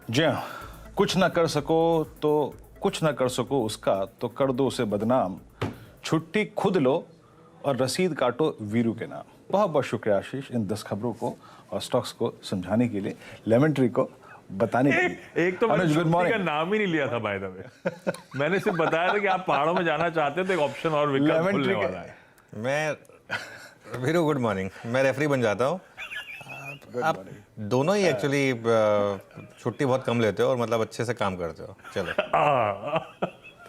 जी हाँ, कुछ ना कर सको तो कुछ ना कर सको उसका तो कर दो उसे बदनाम, छुट्टी खुद लो और रसीद काटो वीरू के नाम। बहुत बहुत शुक्रिया आशीष इन 10 खबरों को और स्टॉक्स को समझाने के लिए, लेमन ट्री को बताने के लिए। एक तो मैंने अनुज, गुड छुट्टी का मॉर्निंग। नाम ही नहीं लिया था बाय द वे। मैंने सिर्फ बताया था कि आप पहाड़ों में जाना चाहते हैं तो एक ऑप्शन और विकल्प लेमन खुलने ट्री वाला है। मैं वीरू गुड मॉर्निंग, मैं रेफरी बन जाता हूँ। आप दोनों ही एक्चुअली छुट्टी बहुत कम लेते हो और मतलब अच्छे से काम करते हो। चलो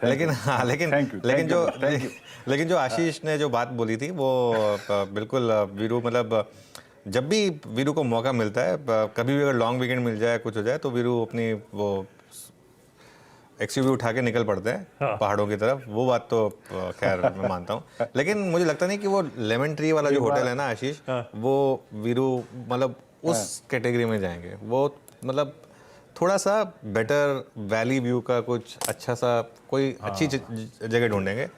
लेकिन हाँ, लेकिन जो आशीष ने जो बात बोली थी वो बिल्कुल वीरू मतलब जब भी वीरू को मौका मिलता है, कभी भी अगर लॉन्ग वीकेंड मिल जाए, कुछ हो जाए, तो वीरू अपनी वो एक्सयूवी उठा के निकल पड़ते हैं पहाड़ों की तरफ। वो बात तो खैर मैं मानता हूँ, लेकिन मुझे लगता नहीं कि वो लेमन ट्री वाला जो होटल है ना आशीष, वो वीरू मतलब उस कैटेगरी में जाएंगे। वो मतलब थोड़ा सा बेटर वैली व्यू का कुछ अच्छा सा कोई अच्छी जगह ढूंढेंगे।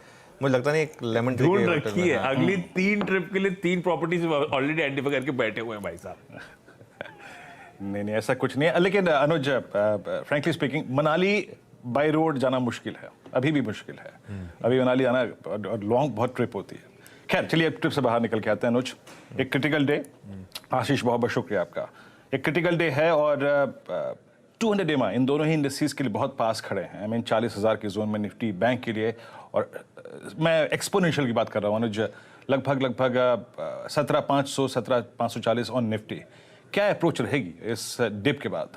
मुझे लगता नहीं एक लेमन ट्री ढूंढ रखी है अगली 3 ट्रिप के लिए 3 प्रॉपर्टीज ऑलरेडी आइडेंटिफाई करके बैठे हुए हैं भाई साहब। नहीं, ऐसा कुछ नहीं है। लेकिन Anuj, frankly speaking, Manali by road जाना मुश्किल है, अभी भी मुश्किल है। अभी मनाली जाना लॉन्ग बहुत ट्रिप होती है। खैर चलिए, अब ट्रिप से बाहर निकल के आते हैं अनुज। एक क्रिटिकल डे, आशीष बहुत बहुत शुक्रिया आपका। एक क्रिटिकल डे है और 200 डेमा इन दोनों ही इंडस्ट्रीज के लिए बहुत पास खड़े हैं। आई मीन 40,000 के जोन में निफ्टी बैंक के लिए, और मैं एक्सपोनेंशियल की बात कर रहा हूँ अनुज, लगभग 17,500 17,540 ऑन निफ्टी। क्या अप्रोच रहेगी इस डिप के बाद?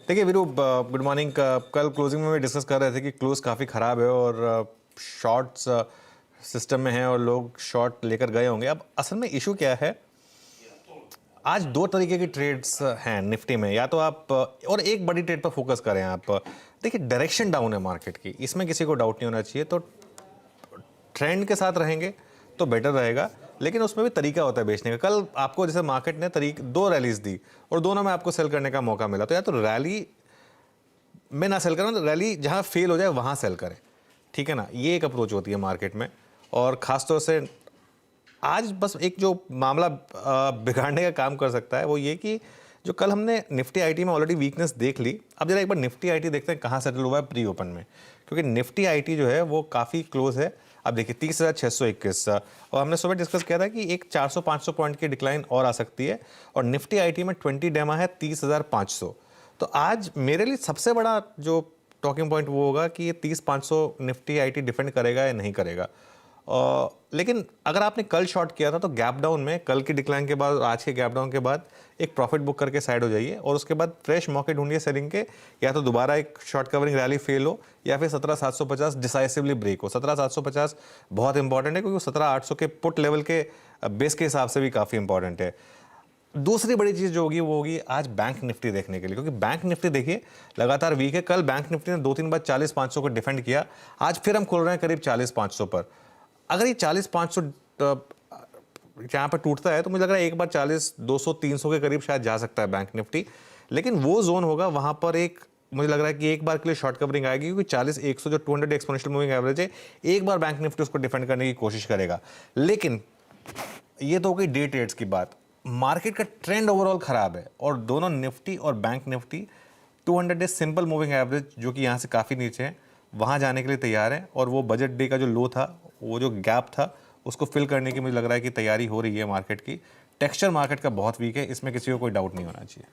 देखिए वीरू, गुड मॉर्निंग। कल क्लोजिंग में भी डिस्कस कर रहे थे कि क्लोज काफ़ी ख़राब है और शॉर्ट्स सिस्टम में है और लोग शॉर्ट लेकर गए होंगे। अब असल में इशू क्या है, आज 2 तरीके की ट्रेड्स हैं निफ्टी में। या तो आप और एक बड़ी ट्रेड पर फोकस करें आप। देखिए डायरेक्शन डाउन है मार्केट की, इसमें किसी को डाउट नहीं होना चाहिए। तो ट्रेंड के साथ रहेंगे तो बेटर रहेगा, लेकिन उसमें भी तरीका होता है बेचने का। कल आपको जैसे मार्केट ने 2 रैलीज दी और दोनों में आपको सेल करने का मौका मिला, तो या तो रैली में ना सेल करें, तो रैली जहां फेल हो जाए वहां सेल करें, ठीक है ना। ये एक अप्रोच होती है मार्केट में। और ख़ासतौर से आज बस एक जो मामला बिगाड़ने का काम कर सकता है वो ये कि जो कल हमने निफ्टी आईटी में ऑलरेडी वीकनेस देख ली, अब जरा एक बार निफ्टी आईटी देखते हैं कहाँ सेटल हुआ है प्री ओपन में, क्योंकि निफ्टी आईटी जो है वो काफ़ी क्लोज है। अब देखिए 30,621, और हमने सुबह डिस्कस किया था कि एक 400-500 पॉइंट की डिक्लाइन और आ सकती है, और निफ्टी आईटी में 20 डेमा है 30,500। तो आज मेरे लिए सबसे बड़ा जो टॉकिंग पॉइंट वो होगा कि ये 30,500 निफ्टी आईटी डिफेंड करेगा या नहीं करेगा। लेकिन अगर आपने कल शॉर्ट किया था तो गैप डाउन में, कल की डिक्लाइन के बाद और आज के गैप डाउन के बाद एक प्रॉफिट बुक करके साइड हो जाइए, और उसके बाद फ्रेश मौके ढूंढिए सेलिंग के। या तो दोबारा एक शॉर्ट कवरिंग रैली फेल हो, या फिर 17,750 डिसाइसिवली ब्रेक हो। 17,750 बहुत इंपॉर्टेंट है, क्योंकि 17,800 के पुट लेवल के बेस के हिसाब से भी काफ़ी इंपॉर्टेंट है। दूसरी बड़ी चीज़ जो होगी वो होगी आज बैंक निफ्टी देखने के लिए, क्योंकि बैंक निफ्टी देखिए लगातार वीक है। कल बैंक निफ्टी ने 2-3 बार 40,500 को डिफेंड किया, आज फिर हम खोल रहे हैं करीब 40,500 पर। अगर ये 40,500 यहाँ पर टूटता है तो मुझे लग रहा है एक बार 40,200-300 के करीब शायद जा सकता है बैंक निफ्टी। लेकिन वो जोन होगा वहाँ पर एक, मुझे लग रहा है कि एक बार के लिए शॉर्ट कवरिंग आएगी, क्योंकि 40,100 जो 200 एक्सपोनेंशियल मूविंग एवरेज है, एक बार बैंक निफ्टी उसको डिफेंड करने की कोशिश करेगा। लेकिन ये तो हो गई डे ट्रेड्स की बात। मार्केट का ट्रेंड ओवरऑल खराब है, और दोनों निफ्टी और bank Nifty 200 day simple moving average, जो कि यहाँ से काफ़ी नीचे है, वहाँ जाने के लिए तैयार है। और वो बजट डे का जो लो था, वो जो गैप था, उसको फिल करने की मुझे लग रहा है कि तैयारी हो रही है मार्केट की। टेक्सचर मार्केट का बहुत वीक है, इसमें किसी को कोई डाउट नहीं होना चाहिए।